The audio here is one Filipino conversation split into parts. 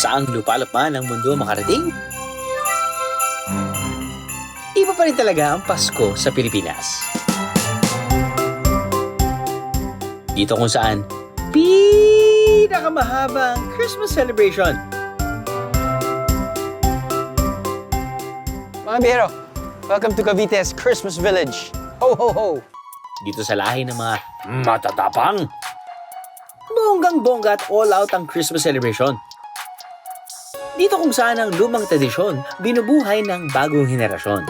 Saang lupalop man ang mundo makarating, iba pa rin talaga ang Pasko sa Pilipinas. Dito kung saan pinakamahabang Christmas celebration. Mga biyero, welcome to Cavite's Christmas Village. Ho, ho, ho! Dito sa lahi ng mga matatapang, bonggang-bongga at all-out ang Christmas celebration. Dito kung saan ang lumang tradisyon binubuhay ng bagong henerasyon.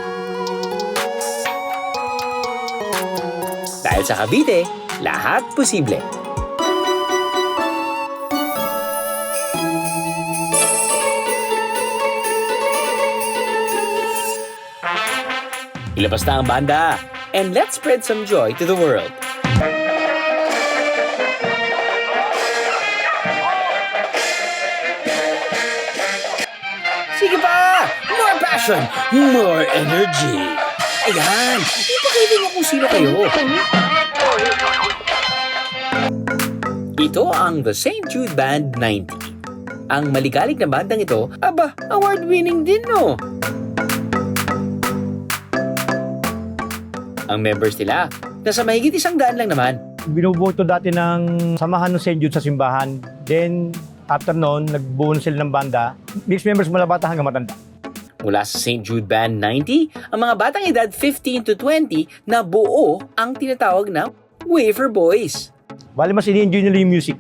Dahil sa Cavite, lahat posible. Ilabas na ang banda, and let's spread some joy to the world. Sige pa! More passion! More energy! Ayan! Ipakita niyo kung sino kayo. Ito ang The St. Jude Band 90. Ang maligalig na bandang ito, aba, award-winning din, no? Ang members nila, nasa mahigit 100 lang naman. Binubuto dati ng samahan ng St. Jude sa simbahan. Then, after noon, nagbuo na sila ng banda. Mixed members mula bata hanggang matanda. Mula sa St. Jude Band 90, ang mga batang edad 15 to 20 na buo ang tinatawag na Wafer Boys. Bali mas ini-enjoy nila yung music.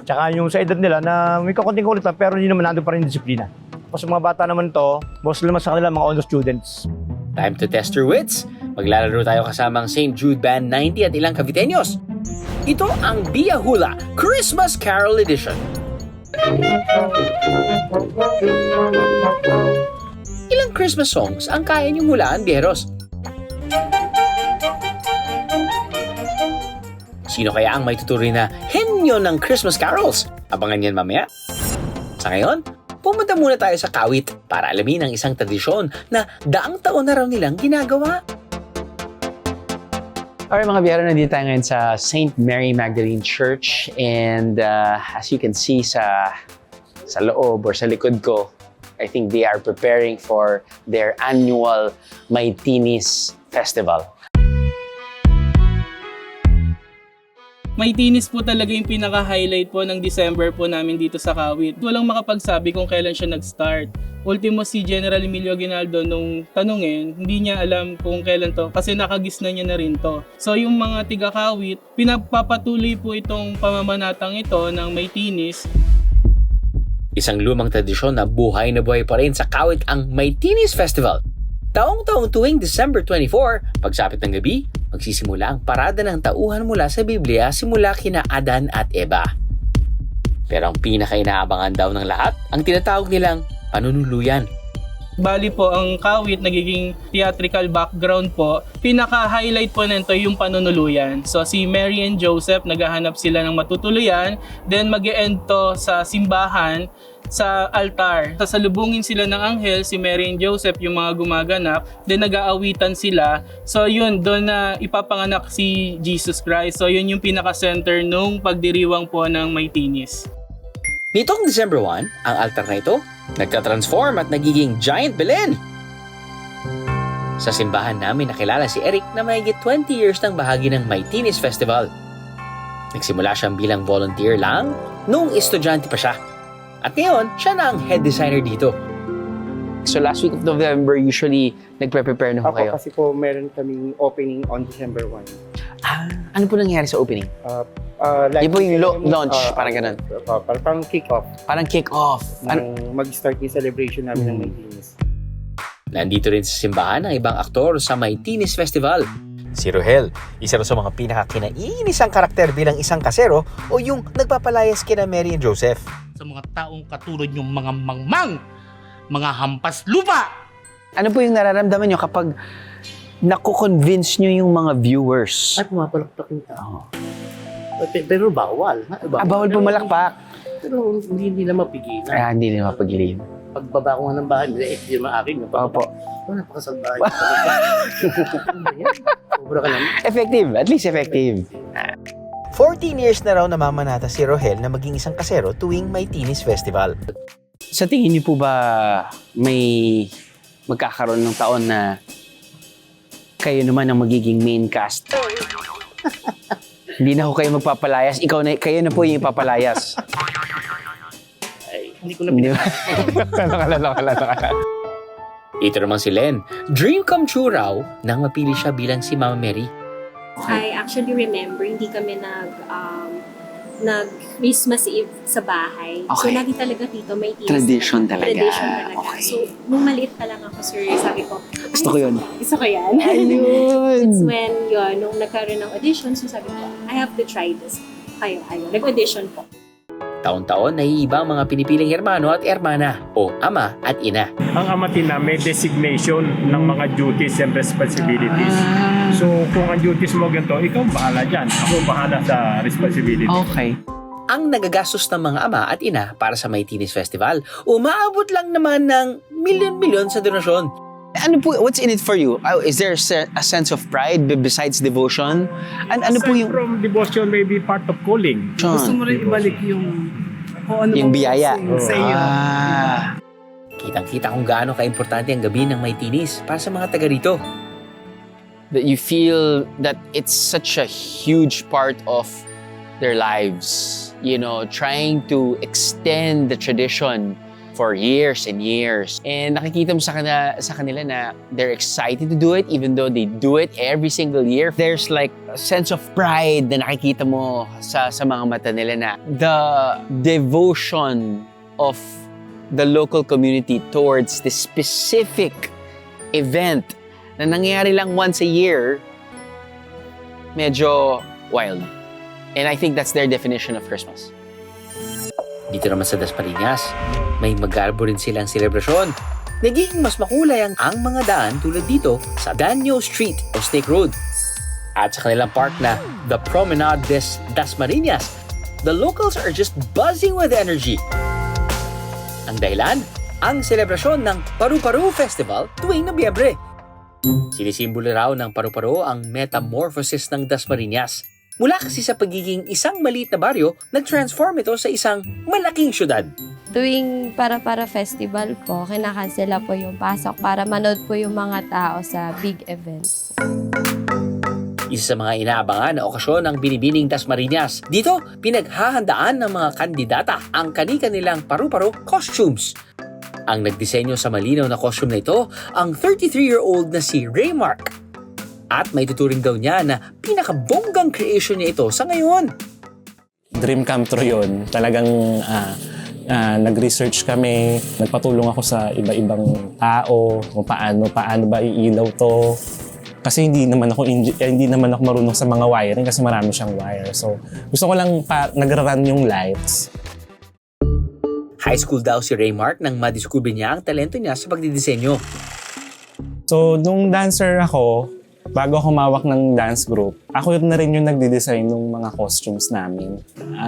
Tsaka yung sa edad nila na may kakunting kulit lang pero hindi naman nandun pa rin yung disiplina. Tapos mga bata naman to, most naman sa kanila mga honor students. Time to test your wits. Maglalaro tayo kasama ang St. Jude Band 90 at ilang Caviteños. Ito ang Bia Hula Christmas Carol Edition. Ilang Christmas songs ang kaya niyong hulaan, Bieros? Sino kaya ang may tutuloy na henyo ng Christmas carols? Abangan yan mamaya. Sa ngayon, pumunta muna tayo sa Kawit para alamin ang isang tradisyon na daang taon na raw nilang ginagawa. Alright mga biyero, nandito tayo ngayon sa St. Mary Magdalene Church and as you can see sa loob or sa likod ko, I think they are preparing for their annual Maitinis Festival. Maitinis po talaga yung pinaka-highlight po ng December po namin dito sa Kawit. Walang makapagsabi kung kailan siya nag-start. Ultimo si General Emilio Aguinaldo nung tanungin, hindi niya alam kung kailan to kasi nakagisna niya na rin to. So yung mga tiga-Kawit, pinagpapatuloy po itong pamamanatang ito ng Maitinis. Isang lumang tradisyon na buhay pa rin sa Kawit ang Maitinis Festival. Taong-taong tuwing December 24, pagsapit ng gabi, magsisimula ang parada ng tauhan mula sa Biblia simula kina Adan at Eva. Pero ang pinaka-inaabangan daw ng lahat, ang tinatawag nilang panunuluyan. Bali po, ang Kawit nagiging theatrical background po. Pinaka-highlight po nito yung panunuluyan. So si Mary and Joseph, naghahanap sila ng matutuluyan. Then mag-e-end to sa simbahan, sa altar. Sasalubungin sila ng anghel, si Mary and Joseph yung mga gumaganap. Then nag-aawitan sila. So yun, doon na ipapanganak si Jesus Christ. So yun yung pinaka-center nung pagdiriwang po ng Maitinis. Nitong December 1, ang altar na ito nagka-transform at nagiging Giant Belen. Sa simbahan namin nakilala si Eric na mahigit 20 years ng bahagi ng Maitinis Festival. Nagsimula siyang bilang volunteer lang noong estudyante pa siya. At ngayon, siya na ang head designer dito. So last week of November, usually nagpe-prepare na ho kayo. Kasi po meron kaming opening on December 1. Ano po nangyari sa opening? Like, Di po yung launch, parang ganun. Parang kick-off. Parang kick-off. Mag-start yung celebration namin ng Maitinis. Nandito rin sa simbahan ang ibang aktor sa Maitinis Festival. Si Rohel, isa rin sa mga pinaka-kinainisang karakter bilang isang kasero o yung nagpapalayas kina Mary and Joseph. Sa mga taong katulad yung mga mangmang, mga hampas lupa. Ano po yung nararamdaman nyo kapag nakukonvince nyo yung mga viewers? Ay, pumapalakpak yung tao. Pero bawal. Bawal pumalakpak. Pero hindi nila mapigilan. Hindi nila mapagilin. Pagbaba ko nga ng bahay, hindi naman akin. Opo. Napakasalbahay. Sobra ka naman. Effective. At least effective. 14 years na raw namamanata si Rohel na maging isang kasero tuwing Maitinis Festival. Sa tingin niyo po ba may magkakaroon ng taon na kayo naman ang magiging main cast? Hindi na ako kayo magpapalayas. Kayo na po yung ipapalayas. Hindi ko na Hindi ba? Kala. Ito naman si Len. Dream come true raw nang mapili siya bilang si Mama Mary. I actually remember, hindi kami nag-Christmas Eve sa bahay. So, Okay. lagi talaga dito may tinis. Tradition talaga. Tradition talaga. Okay. So, nung maliit pa lang ako, sir, sabi ko, Gusto ko yun. Gusto ko yan. Ayun! It's when, nung nagkaroon ng audition, so sabi ko, I have to try this. Ayun. Nag-audition po. Taon-taon, naiiba ang mga pinipiling hermano at ermana o ama at ina. Ang amatina may designation ng mga duties and responsibilities. So kung ang duties mo ganito, ikaw bahala dyan. Ako bahala sa responsibility. Okay. Ang nagagastos ng mga ama at ina para sa May Teenies Festival, umaabot lang naman ng milyon-milyon sa donasyon. Ano po, what's in it for you? Is there a sense of pride besides devotion? Ano po Aside yung... from devotion may be part of calling. Gusto mo rin ibalik yung kung ano Yung mang biyaya. blessing sa iyo. Kitang-kita kung gaano kaimportante ang gabi ng May Teenies para sa mga taga rito. That you feel that it's such a huge part of their lives. You know, trying to extend the tradition for years and years. And nakikita mo sa kanila na they're excited to do it even though they do it every single year. There's like a sense of pride na nakikita mo sa mga mata nila na the devotion of the local community towards this specific event na nangyayari lang once a year, medyo wild. And I think that's their definition of Christmas. Dito naman sa Dasmariñas, may mag-arbo rin silang selebrasyon. Nagiging mas makulay ang mga daan tulad dito sa Danyo Street o Snake Road. At sa kanilang park na The Promenade des Dasmariñas, the locals are just buzzing with energy. Ang dahilan, ang selebrasyon ng Paru-Paru Festival tuwing Nobyembre. Sinisimbolo raw ng Paru-Paru ang metamorphosis ng Dasmariñas. Mula kasi sa pagiging isang maliit na baryo, nag-transform ito sa isang malaking syudad. Tuwing para festival po, kinakansela po yung pasok para manood po yung mga tao sa big event. Isa sa mga inaabangan na okasyon ng Binibining Dasmariñas. Dito, pinaghahandaan ng mga kandidata ang kani-kanilang paru-paro costumes. Ang nagdisenyo sa malinaw na costume na ito, ang 33-year-old na si Raymark. At may tuturing daw niya na pinakabonggang creation niya ito sa ngayon. Dream come true yun. Talagang nag-research kami, nagpatulong ako sa iba-ibang tao kung paano ba iilaw to. Kasi hindi naman ako marunong sa mga wiring kasi marami siyang wire. So gusto ko lang nagra-run yung lights. High school daw si Raymark nang madiskubre niya ang talento niya sa pagdidisenyo. So nung dancer ako, bago ako mawak ng dance group, ako na rin yung nagde-design ng mga costumes namin.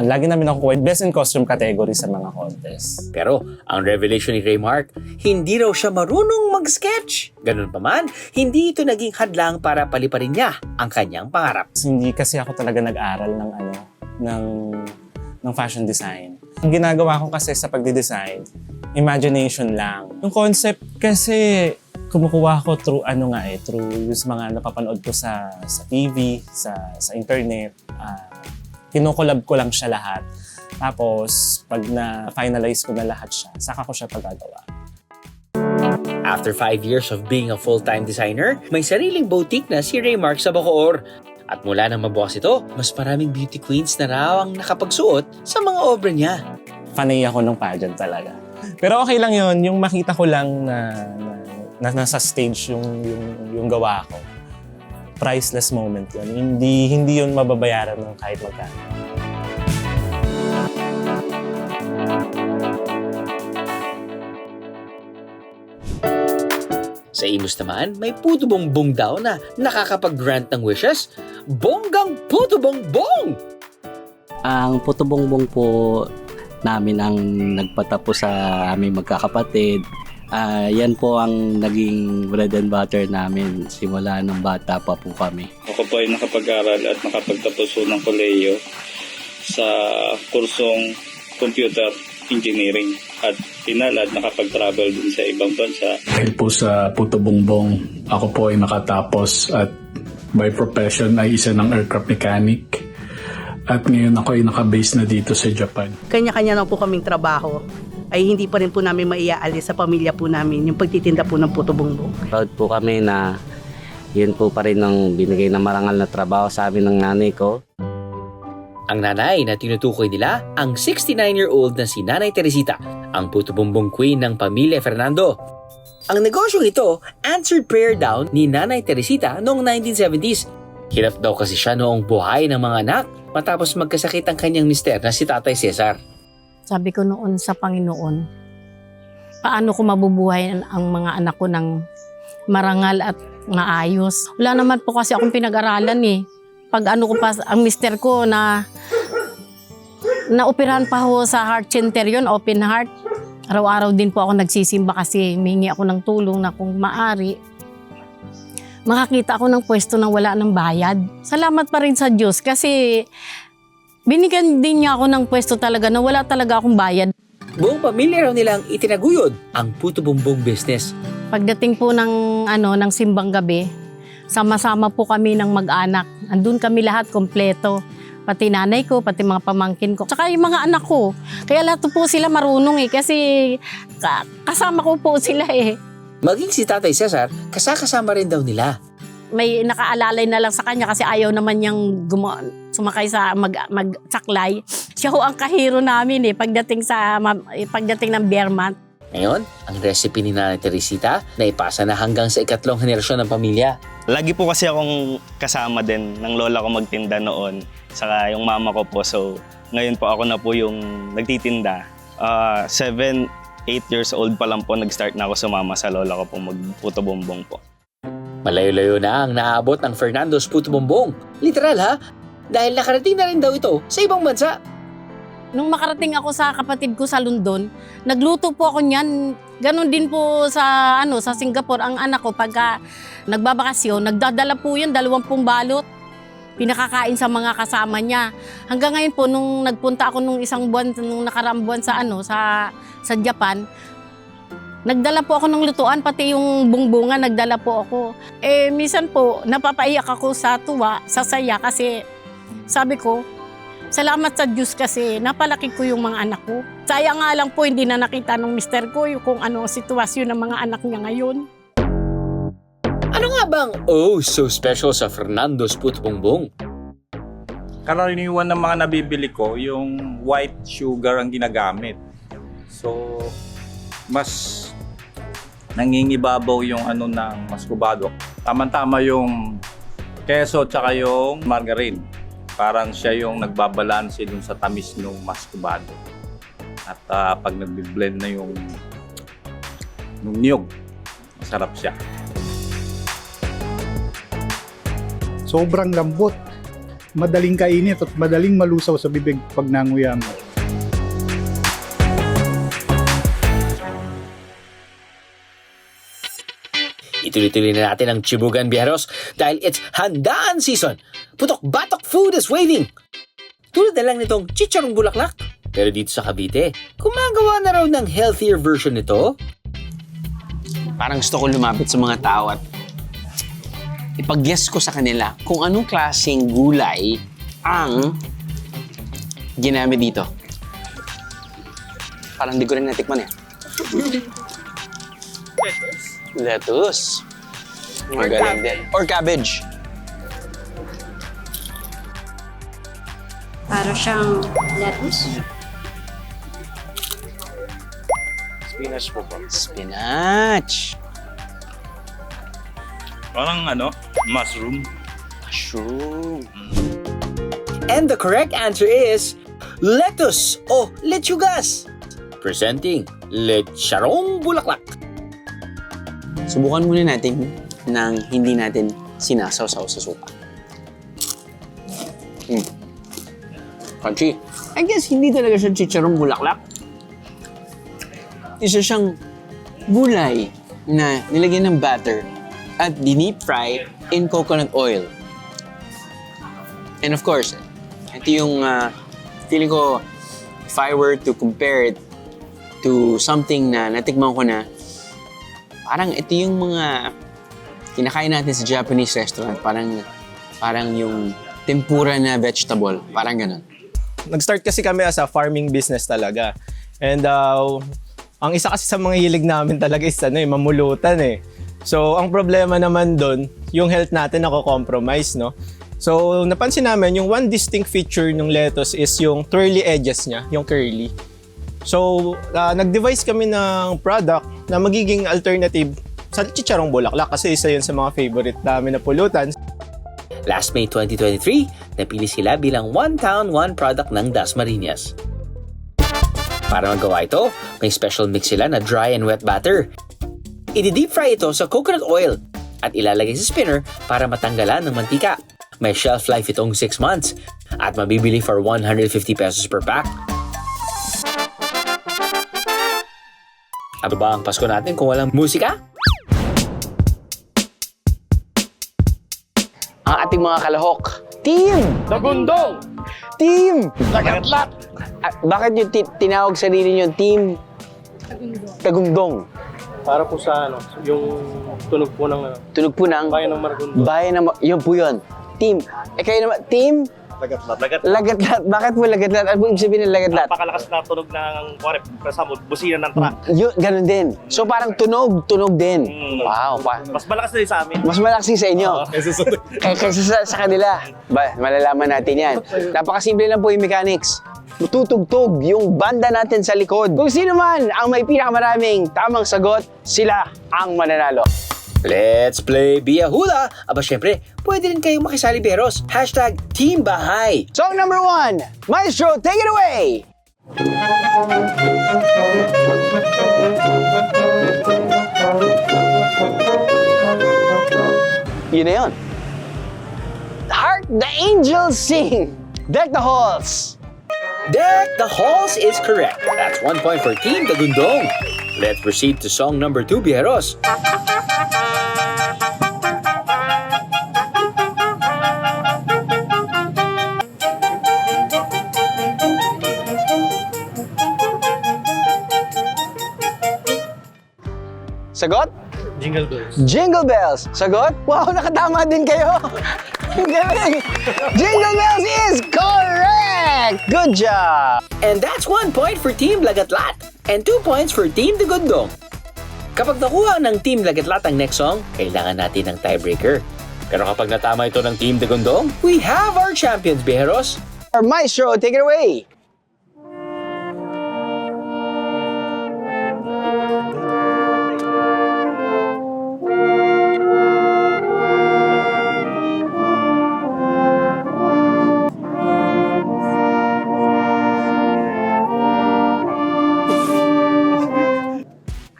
Lagi namin nakukuha best in costume category sa mga contest. Pero ang revelation ni Raymark, hindi raw siya marunong mag-sketch. Ganun pa man, hindi ito naging hadlang para paliparin niya ang kanyang pangarap. Hindi kasi ako talaga nag-aral ng fashion design. Ang ginagawa ko kasi sa pagde-design, imagination lang. Yung concept kasi kumukuha ko through through yung mga napapanood ko sa TV, sa internet. Kinukulab ko lang siya lahat. Tapos, pag na-finalize ko na lahat siya, saka ko siya pagagawa. After 5 years of being a full-time designer, may sariling boutique na si Raymark sa Bacoor. At mula nang mabukas ito, mas maraming beauty queens na raw ang nakapagsuot sa mga obra niya. Fanay ako ng pageant talaga. Pero okay lang yun, yung makita ko lang na nasa stage yung gawa ko. Priceless moment yun. Hindi yun mababayaran ng kahit magkano. Sa Imus naman, may puto bongbong daw na nakakapag-grant ng wishes. Bonggang puto bongbong! Ang puto bongbong po namin ang nagpatapos sa aming magkakapatid. Yan po ang naging bread and butter namin simula nung bata pa po kami. Ako po ay nakapag-aral at nakapagtapos ng kolehiyo sa kursong computer engineering at final at nakapag-travel din sa ibang bansa. Dahil po sa Puto Bongbong, ako po ay nakatapos at by profession ay isa ng aircraft mechanic. At ngayon ako ay nakabase na dito sa Japan. Kanya-kanya lang po kaming trabaho ay hindi pa rin po namin maiaalis sa pamilya po namin yung pagtitinda po ng Puto Bongbong. Proud po kami na yun po pa rin ang binigay na marangal na trabaho sa amin ng nanay ko. Ang nanay na tinutukoy nila, ang 69-year-old na si Nanay Teresita, ang Puto Bongbong Queen ng pamilya Fernando. Ang negosyong ito, answered prayer daw ni Nanay Teresita noong 1970s. Hirap daw kasi siya noong buhay ng mga anak matapos magkasakit ang kanyang mister na si Tatay Cesar. Sabi ko noon sa Panginoon, paano ko mabubuhay ang mga anak ko ng marangal at maayos? Wala naman po kasi akong pinag-aralan eh. Pag ano ko pa, ang mister ko na operahan pa ho sa heart center yun, open heart. Araw-araw din po ako nagsisimba kasi humingi ako ng tulong na kung maari, makakita ako ng pwesto na wala ng bayad. Salamat pa rin sa Diyos kasi binigyan din niya ako ng pwesto talaga na wala talaga akong bayad. Buong pamilya raw nilang itinaguyod ang Puto Bongbong business. Pagdating po ng simbang gabi, sama-sama po kami ng mag-anak. Andun kami lahat kompleto. Pati nanay ko, pati mga pamangkin ko. Tsaka yung mga anak ko. Kaya lahat po sila marunong eh. Kasi kasama ko po sila eh. Maging si Tatay Cesar, kasama rin daw nila. May nakaalalay na lang sa kanya kasi ayaw naman niyang sumakay sa magsaklay. Siya ho ang kahiro namin eh pagdating ng bear month. Ngayon, ang recipe ni Nanay Teresita na ipasa na hanggang sa ikatlong henerasyon ng pamilya. Lagi po kasi akong kasama din ng lola ko magtinda noon, saka yung mama ko po. So, ngayon po ako na po yung nagtitinda. 7, 8 years old pa lang po nag-start na ako sumama sa lola ko po mag-Puto Bongbong po. Malayo-layo na ang naabot ng Fernando's Puto Bongbong. Literal ha? Dahil nakarating na rin daw ito sa ibang bansa. Nung makarating ako sa kapatid ko sa London, nagluto po ako niyan. Ganon din po sa Singapore. Ang anak ko pagka nagbabakasyon, nagdadala po yun 20 balot. Pinakakain sa mga kasama niya. Hanggang ngayon po nung nagpunta ako nung nakaraang buwan sa Japan, nagdala po ako ng lutuan, pati yung bungbunga nagdala po ako. Minsan po napapaiyak ako sa tuwa, sa saya kasi sabi ko, salamat sa Diyos kasi napalaki ko yung mga anak ko. Sayang nga lang po hindi na nakita ng mister ko kung ano ang sitwasyon ng mga anak niya ngayon. Ano nga bang so special sa Fernando's Puto Bongbong? Karaniwan ng mga nabibili ko, yung white sugar ang ginagamit. So, mas nangingibabaw yung ng maskubado. Tama-tama yung keso tsaka yung margarine. Parang siya yung nagbabalanse dun sa tamis ng maskubado. At pag nag-blend na yung niyog, masarap siya. Sobrang lambot. Madaling kainit at madaling malusaw sa bibig pag nanguya mo. Ituloy-tuloy na natin ang Chibugan Biyeros dahil it's handaan season. Putok-batok food is waving. Tulad na lang nitong chicharong bulaklak. Pero dito sa Cavite, gumagawa na raw ng healthier version nito. Parang gusto ko lumapit sa mga tao at ipag-guess ko sa kanila kung anong klaseng gulay ang ginamit dito. Parang di ko rin natikman eh. Lettuce. Magaling din. Or cabbage. Para siyang lettuce. Spinach po po. Spinach. Parang mushroom. Mushroom. And the correct answer is lettuce o lechugas. Presenting lecharong bulaklak. Subukan muna natin nang hindi natin sinasaw-saw sa suka. Crunchy. I guess hindi talaga siya chicharong bulaklak. Isa siyang gulay na nilagyan ng batter at deep fry in coconut oil. And of course, ito yung feeling ko, if I were to compare it to something na natikman ko na parang ito yung mga kinakain natin sa Japanese restaurant. Parang yung tempura na vegetable. Parang ganun. Nag-start kasi kami as a farming business talaga. And ang isa kasi sa mga hilig namin talaga is mamulutan eh. So, ang problema naman doon, yung health natin nako-compromise, no? So, napansin namin, yung one distinct feature ng lettuce is yung twirly edges niya, yung curly. So, nag-devise kami ng product na magiging alternative sa chicharong bulaklak kasi isa yun sa mga favorite namin na pulutan. Last May 2023, napili sila bilang One Town, One Product ng Dasmariñas. Para magawa ito, may special mix sila na dry and wet batter. I-deep fry ito sa coconut oil at ilalagay sa spinner para matanggalan ng mantika. May shelf life itong 6 months at mabibili for 150 pesos per pack. Ano ba ang Pasko natin kung walang musika? Ang ating mga kalahok, Team Dagundong! Team Lagatlat! Bakit yung tinawag sarili nyo Team Tagundong? Para po sa yung tunog po ng Bayan ng Maragondon. Yun po yun. Team. Kayo naman, Team? Lagatlat. Lagatlat. Bakit po lagatlat? Ano po ibig sabihin ng lagatlat? Napakalakas na tunog ng kasama, busina ng truck. Yun, ganun din. So parang tunog din. Wow. Mas malakas din sa amin. Mas malakas din sa inyo. Kaysa sa kanila. Malalaman natin yan. Napakasimple lang po yung mechanics. Tutugtog yung banda natin sa likod. Kung sino man ang may pinakamaraming tamang sagot, sila ang mananalo. Let's play Bia Hula! Aba syempre, pwede rin kayong makisali Beros. #Team Bahay. Song number 1, Maestro, take it away! Yun na yun. Hark the Angels Sing! Deck the Halls! Deck the Halls is correct. That's 1 point for Team Dagundong. Let's proceed to song number 2, Bieros. Sagot? Jingle Bells. Jingle Bells. Sagot? Wow, nakatama din kayo. Galing. Jingle Bells is correct! Good job! And that's 1 point for Team Lagatlat and 2 points for Team Dagundong. Kapag nakuha ng Team Lagatlat ang next song, kailangan natin ng tiebreaker. Pero kapag natama ito ng Team Dagundong, we have our champions, Bejeros. Our Maestro, take it away!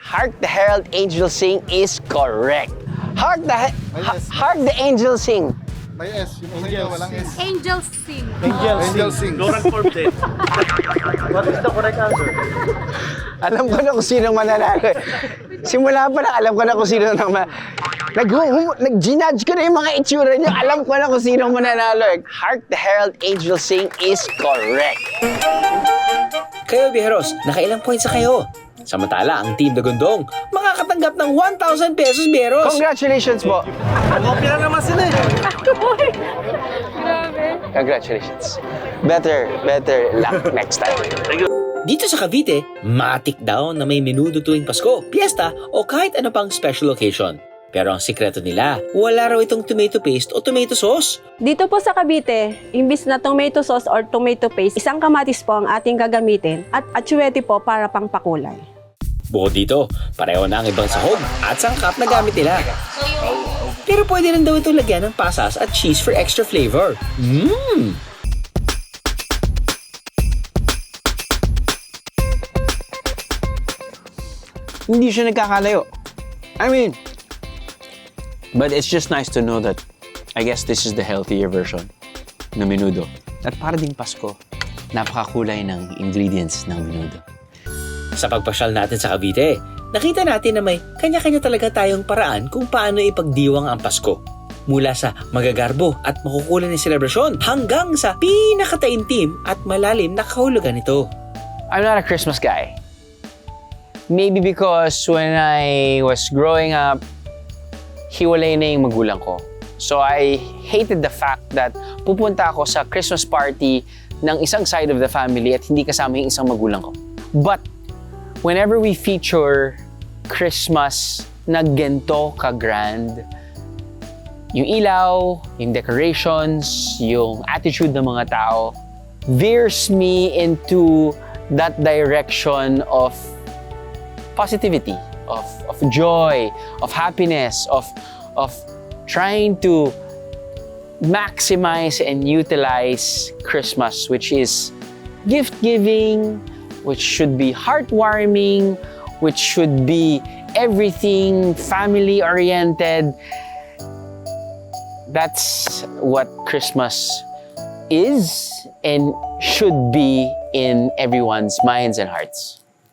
Hark the Herald Angels Sing is correct. Hark the Angels Sing. May S, yung Angels. Walang S. Angels sing. Angels Sing. Dorang Forbes. What is the correct answer? Alam ko na kung sino mananalo. Simula pa lang, alam ko na kung sino nag-ginudge ko na yung mga itsura nyo. Alam ko na kung sino mananalo. Hark the Herald Angels Sing is correct. Kayo, Bejeros, nakailang points sa kayo? Samantala, ang Team Dagundong makakatanggap ng 1,000 pesos, Bejeros. Congratulations po. Kopya na naman sila eh. Congratulations. Better luck next time. Dito sa Cavite, matik daw na may menudo tuwing Pasko, piyesta o kahit ano pang special occasion. Pero ang sikreto nila, wala raw itong tomato paste o tomato sauce. Dito po sa Cavite, imbis na tomato sauce or tomato paste, isang kamatis po ang ating gagamitin at atsuete po para pang pakulay. Bukod dito, pareho na ang ibang sahog at sangkap na gamit nila. Pero pwede rin daw ito lagyan ng pasas at cheese for extra flavor. Hindi siya nagkakalayo. But it's just nice to know that I guess this is the healthier version ng menudo. At para ding Pasko, napakakulay ng ingredients ng menudo. Sa pagpasyal natin sa Cavite, nakita natin na may kanya-kanya talaga tayong paraan kung paano ipagdiwang ang Pasko. Mula sa magagarbo at makukulay na selebrasyon hanggang sa pinakataimtim at malalim na kahulugan nito. I'm not a Christmas guy. Maybe because when I was growing up, hiwalay na yung magulang ko. So I hated the fact that pupunta ako sa Christmas party ng isang side of the family at hindi kasama yung isang magulang ko. But whenever we feature Christmas na ganito ka-grand, yung ilaw, yung decorations, yung attitude ng mga tao, veers me into that direction of positivity, of joy, of happiness, of trying to maximize and utilize Christmas, which is gift-giving, which should be heartwarming, which should be everything family-oriented. That's what Christmas is and should be in everyone's minds and hearts.